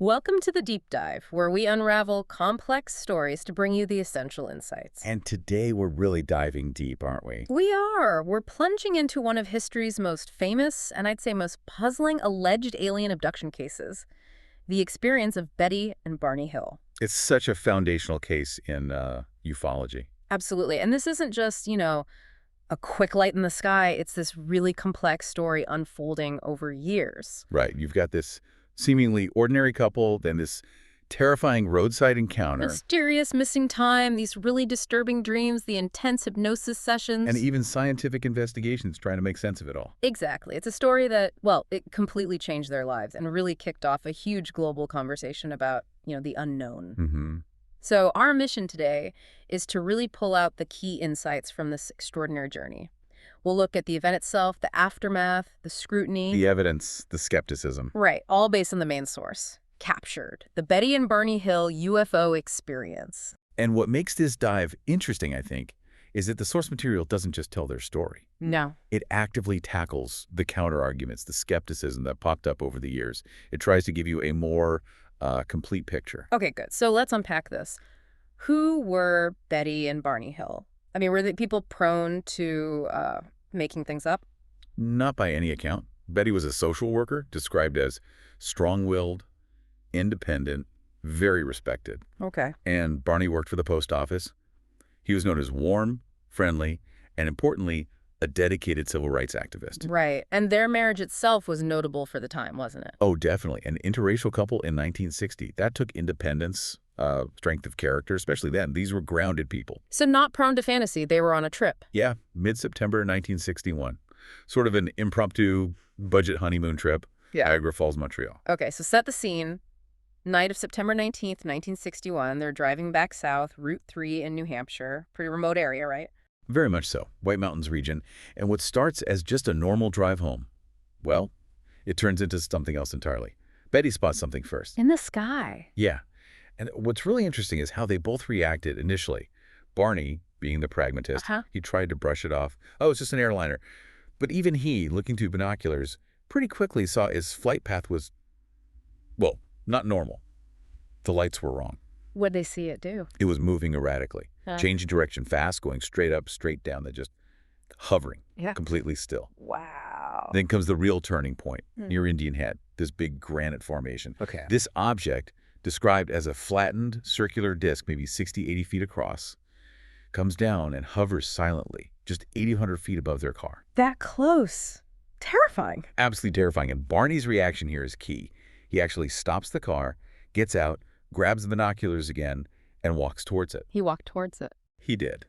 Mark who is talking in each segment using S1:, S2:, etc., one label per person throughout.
S1: Welcome to the Deep Dive, where we unravel complex stories to bring you the essential insights.
S2: And today we're really diving deep, aren't we?
S1: We are. We're plunging into one of history's most famous, and I'd say most puzzling, alleged alien abduction cases, the experience of Betty and Barney Hill.
S2: It's such a foundational case in ufology.
S1: Absolutely. And this isn't just, a quick light in the sky. It's this really complex story unfolding over years.
S2: Right. You've got this seemingly ordinary couple, then this terrifying roadside encounter.
S1: Mysterious missing time, these really disturbing dreams, the intense hypnosis sessions.
S2: And even scientific investigations trying to make sense of it all.
S1: Exactly. It's a story that, well, it completely changed their lives and really kicked off a huge global conversation about, the unknown.
S2: Mm-hmm.
S1: So our mission today is to really pull out the key insights from this extraordinary journey. We'll look at the event itself, the aftermath, the scrutiny.
S2: The evidence, the skepticism.
S1: Right, all based on the main source. Captured. The Betty and Barney Hill UFO experience.
S2: And what makes this dive interesting, I think, is that the source material doesn't just tell their story.
S1: No.
S2: It actively tackles the counter-arguments, the skepticism that popped up over the years. It tries to give you a more complete picture.
S1: Okay, good. So let's unpack this. Who were Betty and Barney Hill? I mean, were the people prone to making things up?
S2: Not by any account. Betty was a social worker, described as strong-willed, independent, very respected.
S1: Okay.
S2: And Barney worked for the post office. He was known as warm, friendly, and importantly, a dedicated civil rights activist.
S1: Right. And their marriage itself was notable for the time, wasn't it?
S2: Oh, definitely. An interracial couple in 1960. That took independence, strength of character, especially then. These were grounded people.
S1: So not prone to fantasy. They were on a trip.
S2: Yeah, mid-September 1961. Sort of an impromptu budget honeymoon trip.
S1: Yeah.
S2: Niagara Falls, Montreal.
S1: Okay, so set the scene. Night of September 19th, 1961. They're driving back south, Route 3 in New Hampshire. Pretty remote area, right?
S2: Very much so. White Mountains region. And what starts as just a normal drive home, well, it turns into something else entirely. Betty spots something first.
S1: In the sky.
S2: Yeah. And what's really interesting is how they both reacted initially. Barney, being the pragmatist, he tried to brush it off. Oh, it's just an airliner. But even he, looking through binoculars, pretty quickly saw his flight path was, well, not normal. The lights were wrong.
S1: What'd they see it do?
S2: It was moving erratically, changing direction fast, going straight up, straight down, then just hovering, completely still.
S1: Wow.
S2: Then comes the real turning point, near Indian Head, this big granite formation.
S1: Okay.
S2: This object, described as a flattened circular disc, maybe 60, 80 feet across, comes down and hovers silently, just 800 feet above their car.
S1: That close. Terrifying.
S2: Absolutely terrifying. And Barney's reaction here is key. He actually stops the car, gets out, grabs the binoculars again, and walks towards it.
S1: He walked towards it.
S2: He did.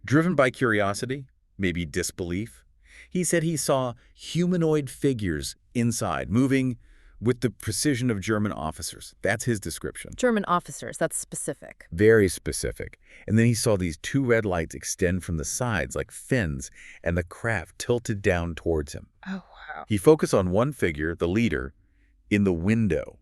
S2: Driven by curiosity, maybe disbelief, he said he saw humanoid figures inside, moving with the precision of German officers. That's his description.
S1: German officers, that's specific.
S2: Very specific. And then he saw these two red lights extend from the sides like fins, and the craft tilted down towards him.
S1: Oh, wow.
S2: He focused on one figure, the leader, in the window.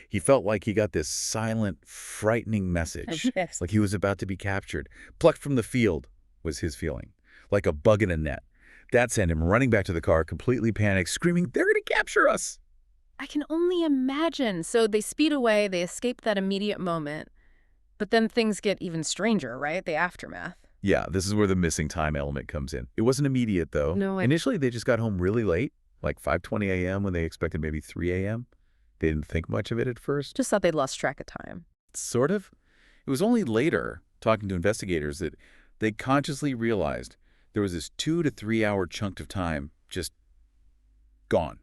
S2: He felt like he got this silent, frightening message, like he was about to be captured. Plucked from the field was his feeling, like a bug in a net. That sent him running back to the car, completely panicked, screaming, "They're going to capture us!"
S1: I can only imagine. So they speed away, they escape that immediate moment, but then things get even stranger, right? The aftermath.
S2: Yeah, this is where the missing time element comes in. It wasn't immediate, though.
S1: No,
S2: Initially, they just got home really late, like 5:20 a.m. when they expected maybe 3 a.m. They didn't think much of it at first.
S1: Just thought they'd lost track of time.
S2: Sort of. It was only later, talking to investigators, that they consciously realized there was this 2 to 3 hour chunk of time just gone,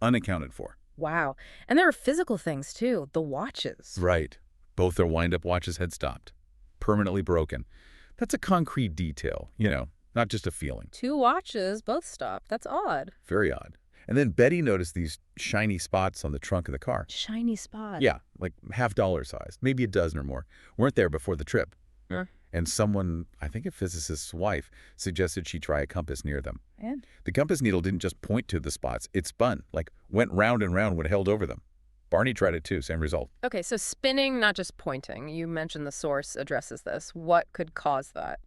S2: unaccounted for.
S1: Wow. And there were physical things, too. The watches.
S2: Right. Both their wind-up watches had stopped, permanently broken. That's a concrete detail, not just a feeling.
S1: 2 watches, both stopped. That's odd.
S2: Very odd. And then Betty noticed these shiny spots on the trunk of the car.
S1: Shiny spot.
S2: Yeah, like half-dollar size, maybe a dozen or more. Weren't there before the trip. And someone, I think a physicist's wife, suggested she try a compass near them.
S1: And?
S2: The compass needle didn't just point to the spots. It spun, like went round and round when it held over them. Barney tried it too, same result.
S1: Okay, so spinning, not just pointing. You mentioned the source addresses this. What could cause that?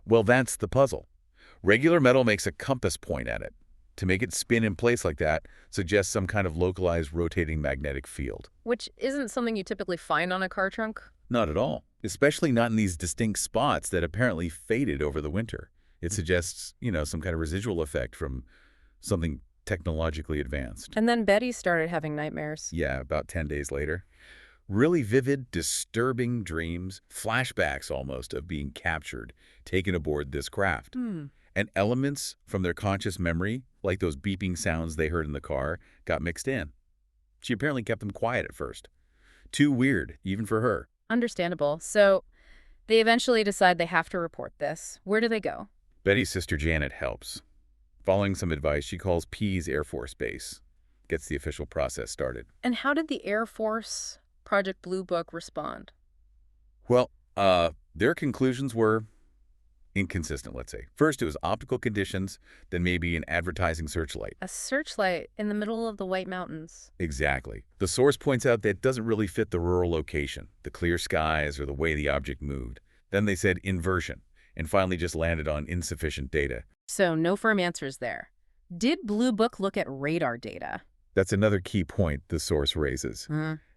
S2: Well, that's the puzzle. Regular metal makes a compass point at it. To make it spin in place like that suggests some kind of localized rotating magnetic field.
S1: Which isn't something you typically find on a car trunk.
S2: Not at all. Especially not in these distinct spots that apparently faded over the winter. It suggests, some kind of residual effect from something technologically advanced.
S1: And then Betty started having nightmares.
S2: Yeah, about 10 days later. Really vivid, disturbing dreams, flashbacks almost of being captured, taken aboard this craft. And elements from their conscious memory, like those beeping sounds they heard in the car, got mixed in. She apparently kept them quiet at first. Too weird, even for her.
S1: Understandable. So they eventually decide they have to report this. Where do they go?
S2: Betty's sister Janet helps. Following some advice, she calls Pease Air Force Base, gets the official process started.
S1: And how did the Air Force Project Blue Book respond?
S2: Well, their conclusions were inconsistent, let's say. First, it was optical conditions, then maybe an advertising searchlight.
S1: A searchlight in the middle of the White Mountains.
S2: Exactly. The source points out that it doesn't really fit the rural location, the clear skies, or the way the object moved. Then they said inversion, and finally just landed on insufficient data.
S1: So no firm answers there. Did Blue Book look at radar data?
S2: That's another key point the source raises.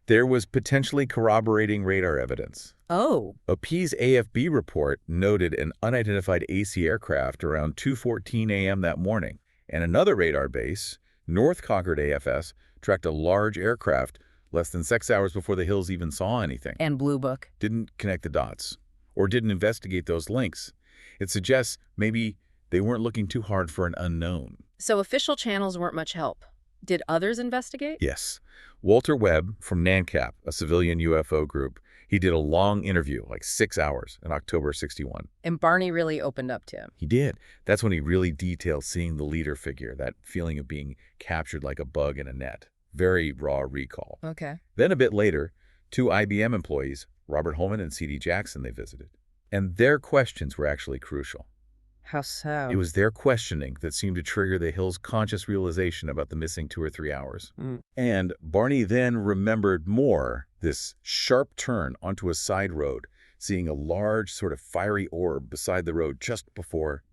S2: There was potentially corroborating radar evidence.
S1: Oh.
S2: A Pease AFB report noted an unidentified AC aircraft around 2:14 a.m. that morning, and another radar base, North Concord AFS, tracked a large aircraft less than 6 hours before the Hills even saw anything.
S1: And Blue Book
S2: didn't connect the dots, or didn't investigate those links. It suggests maybe they weren't looking too hard for an unknown.
S1: So official channels weren't much help. Did others investigate?
S2: Yes. Walter Webb from NANCAP, a civilian UFO group, he did a long interview, like 6 hours, in October '61.
S1: And Barney really opened up to him.
S2: He did. That's when he really detailed seeing the leader figure, that feeling of being captured like a bug in a net. Very raw recall.
S1: Okay.
S2: Then a bit later, 2 IBM employees, Robert Holman and C.D. Jackson, they visited. And their questions were actually crucial.
S1: How so?
S2: It was their questioning that seemed to trigger the Hills' conscious realization about the missing 2 or 3 hours. And Barney then remembered more, this sharp turn onto a side road, seeing a large sort of fiery orb beside the road just before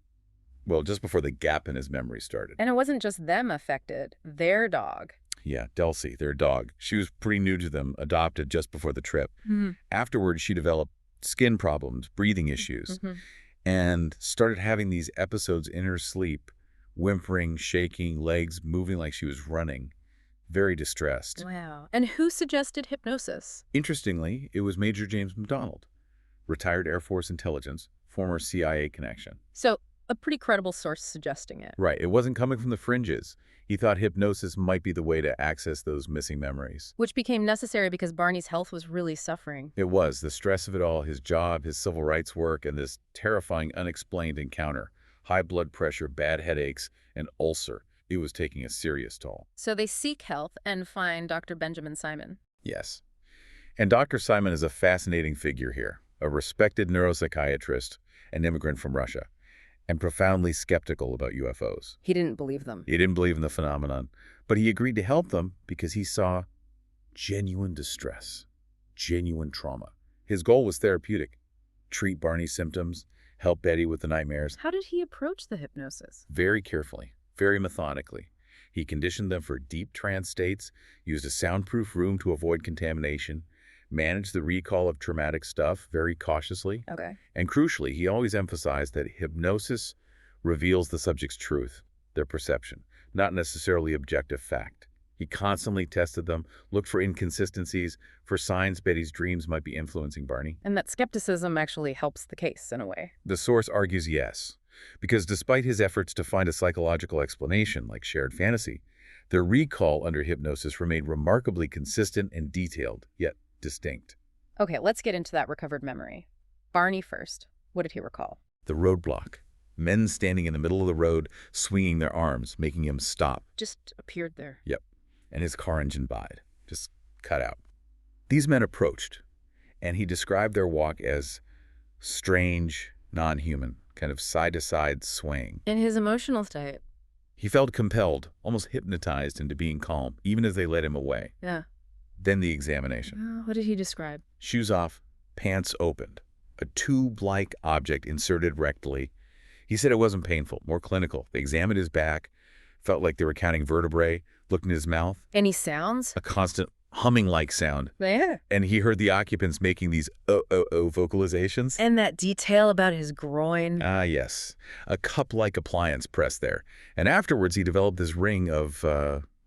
S2: the gap in his memory started.
S1: And it wasn't just them affected. Their dog.
S2: Yeah, Delcy, their dog. She was pretty new to them, adopted just before the trip. Afterwards, she developed skin problems, breathing issues. And started having these episodes in her sleep, whimpering, shaking, legs moving like she was running, very distressed.
S1: Wow. And who suggested hypnosis?
S2: Interestingly, it was Major James McDonald, retired Air Force intelligence, former CIA connection.
S1: So a pretty credible source suggesting it.
S2: Right. It wasn't coming from the fringes. He thought hypnosis might be the way to access those missing memories.
S1: Which became necessary because Barney's health was really suffering.
S2: It was. The stress of it all, his job, his civil rights work, and this terrifying unexplained encounter. High blood pressure, bad headaches, and ulcer. It was taking a serious toll.
S1: So they seek help and find Dr. Benjamin Simon.
S2: Yes. And Dr. Simon is a fascinating figure here. A respected neuropsychiatrist, an immigrant from Russia, and profoundly skeptical about UFOs.
S1: He didn't believe them.
S2: He didn't believe in the phenomenon, but he agreed to help them because he saw genuine distress, genuine trauma. His goal was therapeutic. Treat Barney's symptoms, help Betty with the nightmares.
S1: How did he approach the hypnosis?
S2: Very carefully, very methodically. He conditioned them for deep trance states, used a soundproof room to avoid contamination, managed the recall of traumatic stuff very cautiously.
S1: Okay.
S2: And crucially, he always emphasized that hypnosis reveals the subject's truth, their perception, not necessarily objective fact. He constantly tested them, looked for inconsistencies, for signs Betty's dreams might be influencing Barney.
S1: And that skepticism actually helps the case in a way.
S2: The source argues yes, because despite his efforts to find a psychological explanation like shared fantasy, their recall under hypnosis remained remarkably consistent and detailed, yet distinct.
S1: Okay, let's get into that recovered memory. Barney first. What did he recall?
S2: The roadblock. Men standing in the middle of the road, swinging their arms, making him stop.
S1: Just appeared there.
S2: Yep. And his car engine died. Just cut out. These men approached, and he described their walk as strange, non-human, kind of side-to-side swaying.
S1: In his emotional state.
S2: He felt compelled, almost hypnotized into being calm, even as they led him away.
S1: Yeah.
S2: Then the examination.
S1: What did he describe?
S2: Shoes off, pants opened, a tube-like object inserted rectally. He said it wasn't painful, more clinical. They examined his back, Felt like they were counting vertebrae, looked in his mouth.
S1: Any sounds?
S2: A constant humming-like sound.
S1: Yeah.
S2: And he heard the occupants making these oh vocalizations.
S1: And that detail about his groin.
S2: Ah, yes. A cup-like appliance pressed there. And afterwards, he developed this ring of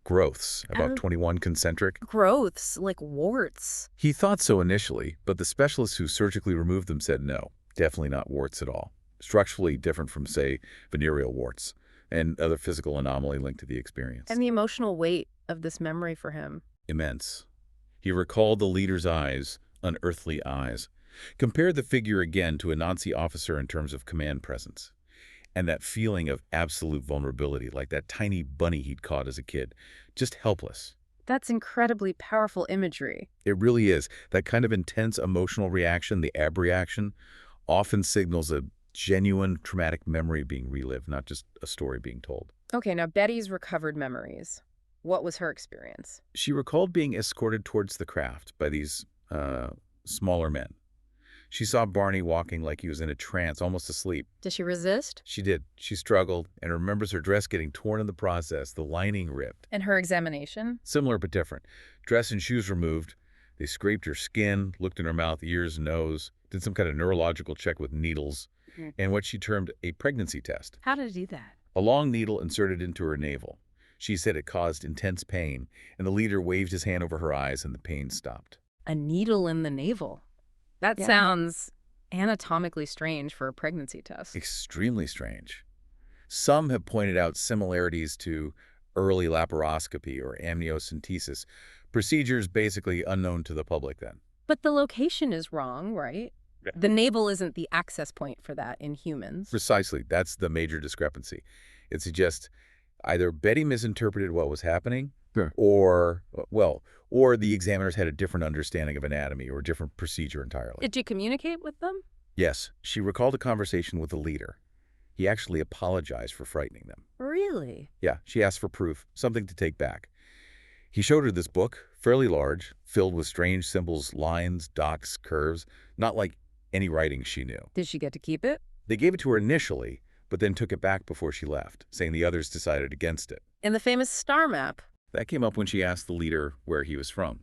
S2: growths, about 21 concentric.
S1: Growths, like warts.
S2: He thought so initially, but the specialists who surgically removed them said no, definitely not warts at all. Structurally different from, say, venereal warts and other physical anomaly linked to the experience.
S1: And the emotional weight of this memory for him.
S2: Immense. He recalled the leader's eyes, unearthly eyes, compared the figure again to a Nazi officer in terms of command presence, and that feeling of absolute vulnerability, like that tiny bunny he'd caught as a kid, just helpless.
S1: That's incredibly powerful imagery.
S2: It really is. That kind of intense emotional reaction, the abreaction, often signals a genuine traumatic memory being relived, not just a story being told.
S1: Okay, now Betty's recovered memories. What was her experience?
S2: She recalled being escorted towards the craft by these smaller men. She saw Barney walking like he was in a trance, almost asleep.
S1: Did she resist?
S2: She did. She struggled and remembers her dress getting torn in the process, the lining ripped.
S1: And her examination?
S2: Similar but different. Dress and shoes removed. They scraped her skin, looked in her mouth, ears, nose, did some kind of neurological check with needles, and what she termed a pregnancy test.
S1: How did it do that?
S2: A long needle inserted into her navel. She said it caused intense pain, and the leader waved his hand over her eyes and the pain stopped.
S1: A needle in the navel. That sounds anatomically strange for a pregnancy test.
S2: Extremely strange. Some have pointed out similarities to early laparoscopy or amniocentesis, procedures basically unknown to the public then.
S1: But the location is wrong, right?
S2: Yeah.
S1: The navel isn't the access point for that in humans.
S2: Precisely. That's the major discrepancy. It suggests either Betty misinterpreted what was happening, or the examiners had a different understanding of anatomy or a different procedure entirely.
S1: Did you communicate with them?
S2: Yes, she recalled a conversation with the leader. He actually apologized for frightening them.
S1: Really?
S2: Yeah, she asked for proof, something to take back. He showed her this book, fairly large, filled with strange symbols, lines, dots, curves, not like any writing she knew.
S1: Did she get to keep it?
S2: They gave it to her initially, but then took it back before she left, saying the others decided against it.
S1: And the famous star map.
S2: That came up when she asked the leader where he was from.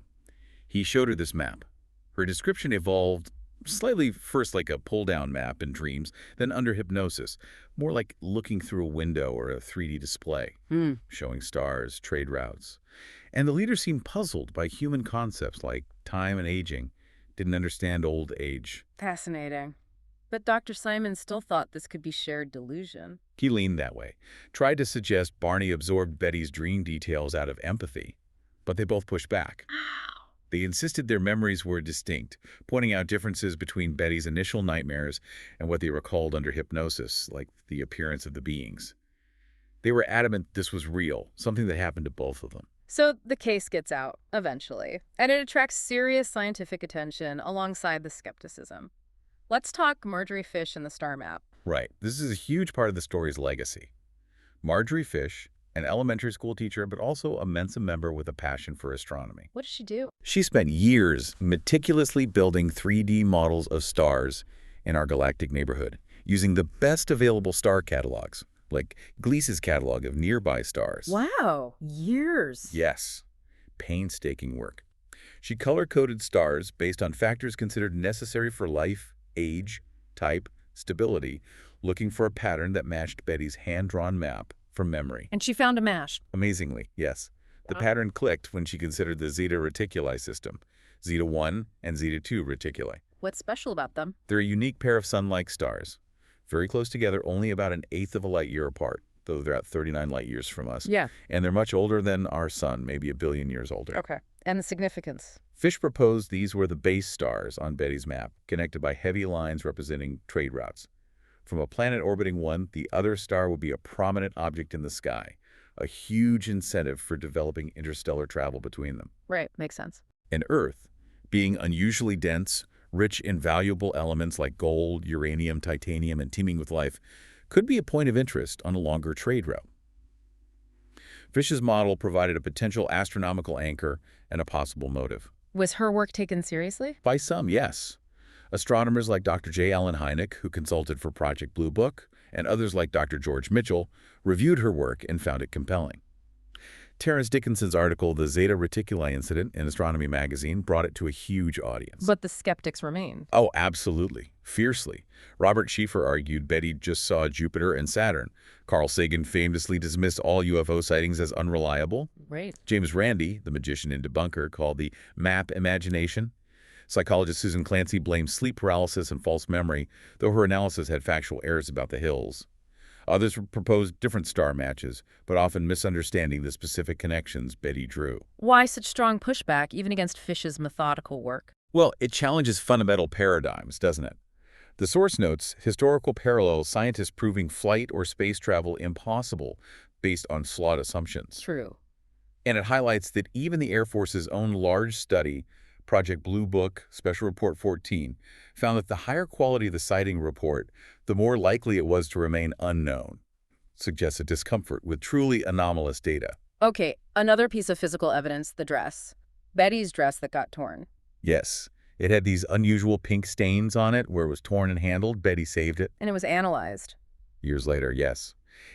S2: He showed her this map. Her description evolved slightly first like a pull-down map in dreams, then under hypnosis, more like looking through a window or a 3D display, showing stars, trade routes. And the leader seemed puzzled by human concepts like time and aging, didn't understand old age.
S1: Fascinating. But Dr. Simon still thought this could be shared delusion.
S2: He leaned that way, tried to suggest Barney absorbed Betty's dream details out of empathy, but they both pushed back. They insisted their memories were distinct, pointing out differences between Betty's initial nightmares and what they recalled under hypnosis, like the appearance of the beings. They were adamant this was real, something that happened to both of them.
S1: So the case gets out, eventually, and it attracts serious scientific attention alongside the skepticism. Let's talk Marjorie Fish and the star map.
S2: Right. This is a huge part of the story's legacy. Marjorie Fish, an elementary school teacher, but also a Mensa member with a passion for astronomy.
S1: What did she do?
S2: She spent years meticulously building 3D models of stars in our galactic neighborhood, using the best available star catalogs, like Gliess's catalog of nearby stars.
S1: Wow, years.
S2: Yes, painstaking work. She color-coded stars based on factors considered necessary for life, age, type, stability, looking for a pattern that matched Betty's hand-drawn map from memory.
S1: And she found a match.
S2: Amazingly, yes. The pattern clicked when she considered the Zeta Reticuli system, Zeta 1 and Zeta 2 Reticuli.
S1: What's special about them?
S2: They're a unique pair of sun-like stars, very close together, only about an eighth of a light year apart, though they're at 39 light years from us.
S1: Yeah.
S2: And they're much older than our sun, maybe a billion years older.
S1: Okay. And the significance?
S2: Fish proposed these were the base stars on Betty's map, connected by heavy lines representing trade routes. From a planet orbiting one, the other star would be a prominent object in the sky, a huge incentive for developing interstellar travel between them.
S1: Right, makes sense.
S2: And Earth, being unusually dense, rich in valuable elements like gold, uranium, titanium, and teeming with life, could be a point of interest on a longer trade route. Fish's model provided a potential astronomical anchor and a possible motive.
S1: Was her work taken seriously?
S2: By some, yes. Astronomers like Dr. J. Allen Hynek, who consulted for Project Blue Book, and others like Dr. George Mitchell reviewed her work and found it compelling. Terence Dickinson's article, The Zeta Reticuli Incident, in Astronomy magazine, brought it to a huge audience.
S1: But the skeptics remained.
S2: Oh, absolutely. Fiercely. Robert Schieffer argued Betty just saw Jupiter and Saturn. Carl Sagan famously dismissed all UFO sightings as unreliable.
S1: Right.
S2: James Randi, the magician and debunker, called the map imagination. Psychologist Susan Clancy blamed sleep paralysis and false memory, though her analysis had factual errors about the hills. Others proposed different star matches, but often misunderstanding the specific connections Betty drew.
S1: Why such strong pushback, even against Fish's methodical work?
S2: Well, it challenges fundamental paradigms, doesn't it? The source notes historical parallels, scientists proving flight or space travel impossible based on flawed assumptions.
S1: True.
S2: And it highlights that even the Air Force's own large study, Project Blue Book, Special Report 14, found that the higher quality the sighting report, the more likely it was to remain unknown. Suggests a discomfort with truly anomalous data.
S1: Okay, another piece of physical evidence, the dress. Betty's dress that got torn.
S2: Yes, it had these unusual pink stains on it where it was torn and handled. Betty saved it.
S1: And it was analyzed.
S2: Years later, yes.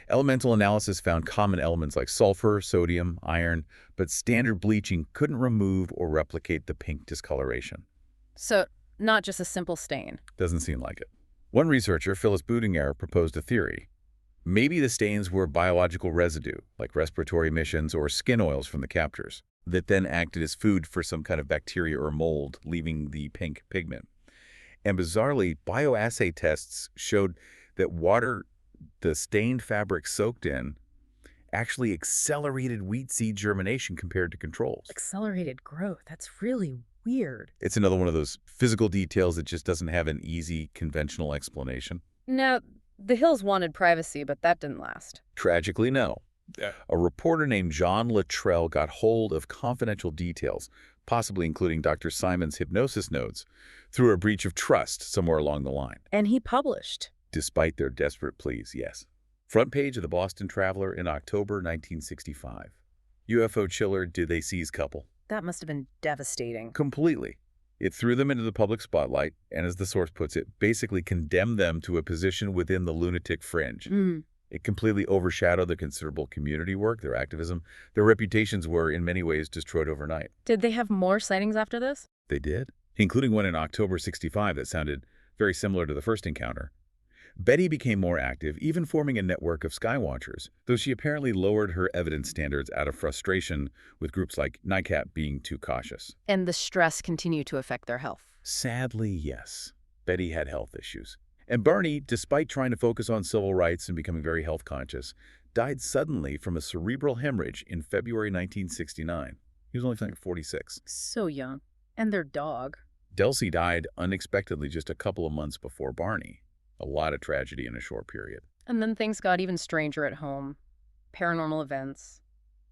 S2: Elemental analysis found common elements like sulfur, sodium, iron, but standard bleaching couldn't remove or replicate the pink discoloration.
S1: So, not just a simple stain.
S2: Doesn't seem like it. One researcher, Phyllis Boudinger, proposed a theory. Maybe the stains were biological residue, like respiratory emissions or skin oils from the captors, that then acted as food for some kind of bacteria or mold, leaving the pink pigment. And bizarrely, bioassay tests showed that water the stained fabric soaked in actually accelerated wheat seed germination compared to controls.
S1: Accelerated growth. That's really weird.
S2: It's another one of those physical details that just doesn't have an easy, conventional explanation.
S1: Now, the Hills wanted privacy, but that didn't last.
S2: Tragically, no. A reporter named John Luttrell got hold of confidential details, possibly including Dr. Simon's hypnosis notes, through a breach of trust somewhere along the line.
S1: And he published.
S2: Despite their desperate pleas, yes. Front page of the Boston Traveler in October 1965. UFO chiller, did they seize couple?
S1: That must have been devastating.
S2: Completely. It threw them into the public spotlight, and as the source puts it, basically condemned them to a position within the lunatic fringe. It completely overshadowed the considerable community work, their activism. Their reputations were, in many ways, destroyed overnight.
S1: Did they have more sightings after this?
S2: They did, including one in October 65 that sounded very similar to the first encounter. Betty became more active, even forming a network of skywatchers, though she apparently lowered her evidence standards out of frustration with groups like NICAP being too cautious.
S1: And the stress continued to affect their health.
S2: Sadly, yes. Betty had health issues. And Barney, despite trying to focus on civil rights and becoming very health conscious, died suddenly from a cerebral hemorrhage in February 1969. He was only like 46.
S1: So young. And their dog.
S2: Delcy died unexpectedly just a couple of months before Barney. A lot of tragedy in a short period.
S1: And then things got even stranger at home. Paranormal events,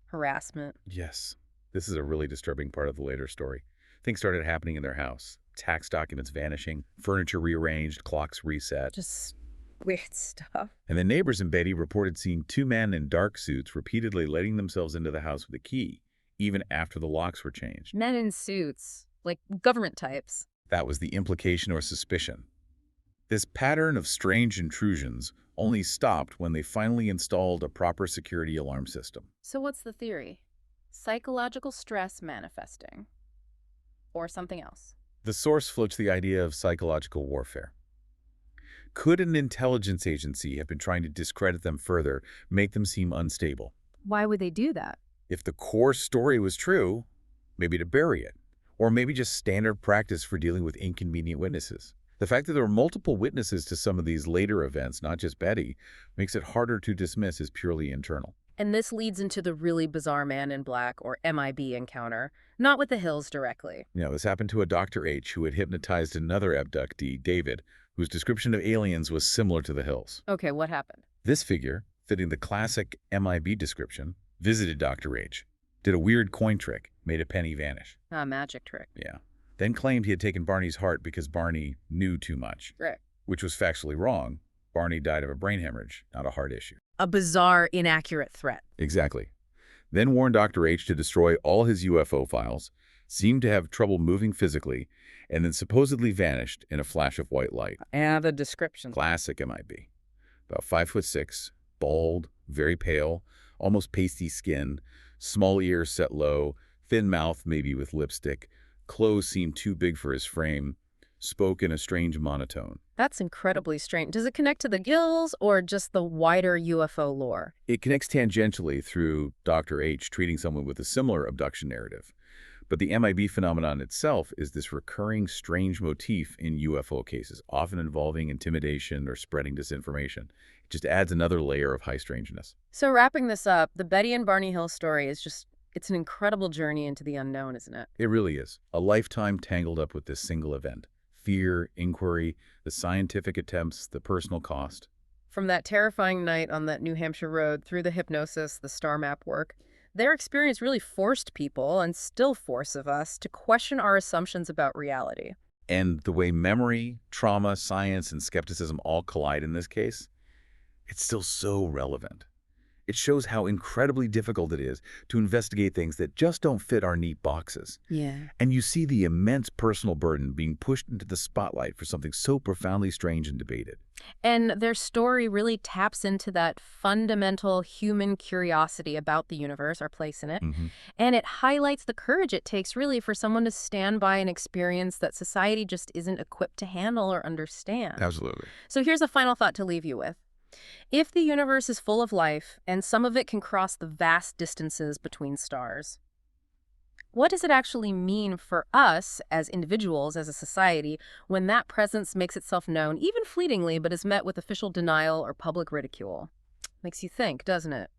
S1: harassment.
S2: Yes. This is a really disturbing part of the later story. Things started happening in their house. Tax documents vanishing, furniture rearranged, clocks reset.
S1: Just weird stuff.
S2: And the neighbors in Betty reported seeing two men in dark suits repeatedly letting themselves into the house with a key, even after the locks were changed.
S1: Men in suits, like government types.
S2: That was the implication or suspicion. This pattern of strange intrusions only stopped when they finally installed a proper security alarm system.
S1: So what's the theory? Psychological stress manifesting. Or something else?
S2: The source floats the idea of psychological warfare. Could an intelligence agency have been trying to discredit them further, make them seem unstable?
S1: Why would they do that?
S2: If the core story was true, maybe to bury it, or maybe just standard practice for dealing with inconvenient witnesses. The fact that there were multiple witnesses to some of these later events, not just Betty, makes it harder to dismiss as purely internal.
S1: And this leads into the really bizarre Man in Black, or MIB, encounter, not with the Hills directly.
S2: This happened to a Dr. H who had hypnotized another abductee, David, whose description of aliens was similar to the Hills.
S1: Okay, what happened?
S2: This figure, fitting the classic MIB description, visited Dr. H, did a weird coin trick, made a penny vanish.
S1: A magic trick.
S2: Yeah. Then claimed he had taken Barney's heart because Barney knew too much.
S1: Right.
S2: Which was factually wrong. Barney died of a brain hemorrhage, not a heart issue.
S1: A bizarre, inaccurate threat.
S2: Exactly. Then warned Dr. H to destroy all his UFO files, seemed to have trouble moving physically, and then supposedly vanished in a flash of white light.
S1: And the description.
S2: Classic MIB. about 5'6", bald, very pale, almost pasty skin, small ears set low, thin mouth maybe with lipstick, clothes seemed too big for his frame, spoke in a strange monotone.
S1: That's incredibly strange. Does it connect to the gills or just the wider UFO lore?
S2: It connects tangentially through Dr. H treating someone with a similar abduction narrative. But the MIB phenomenon itself is this recurring strange motif in UFO cases, often involving intimidation or spreading disinformation. It just adds another layer of high strangeness.
S1: So wrapping this up, the Betty and Barney Hill story is it's an incredible journey into the unknown, isn't it?
S2: It really is. A lifetime tangled up with this single event. Fear, inquiry, the scientific attempts, the personal cost.
S1: From that terrifying night on that New Hampshire road through the hypnosis, the star map work, their experience really forced people, and still force of us, to question our assumptions about reality.
S2: And the way memory, trauma, science, and skepticism all collide in this case, it's still so relevant. It shows how incredibly difficult it is to investigate things that just don't fit our neat boxes.
S1: Yeah.
S2: And you see the immense personal burden being pushed into the spotlight for something so profoundly strange and debated.
S1: And their story really taps into that fundamental human curiosity about the universe, our place in it. And it highlights the courage it takes, really, for someone to stand by an experience that society just isn't equipped to handle or understand.
S2: Absolutely.
S1: So here's a final thought to leave you with. If the universe is full of life, and some of it can cross the vast distances between stars, what does it actually mean for us as individuals, as a society, when that presence makes itself known, even fleetingly, but is met with official denial or public ridicule? Makes you think, doesn't it?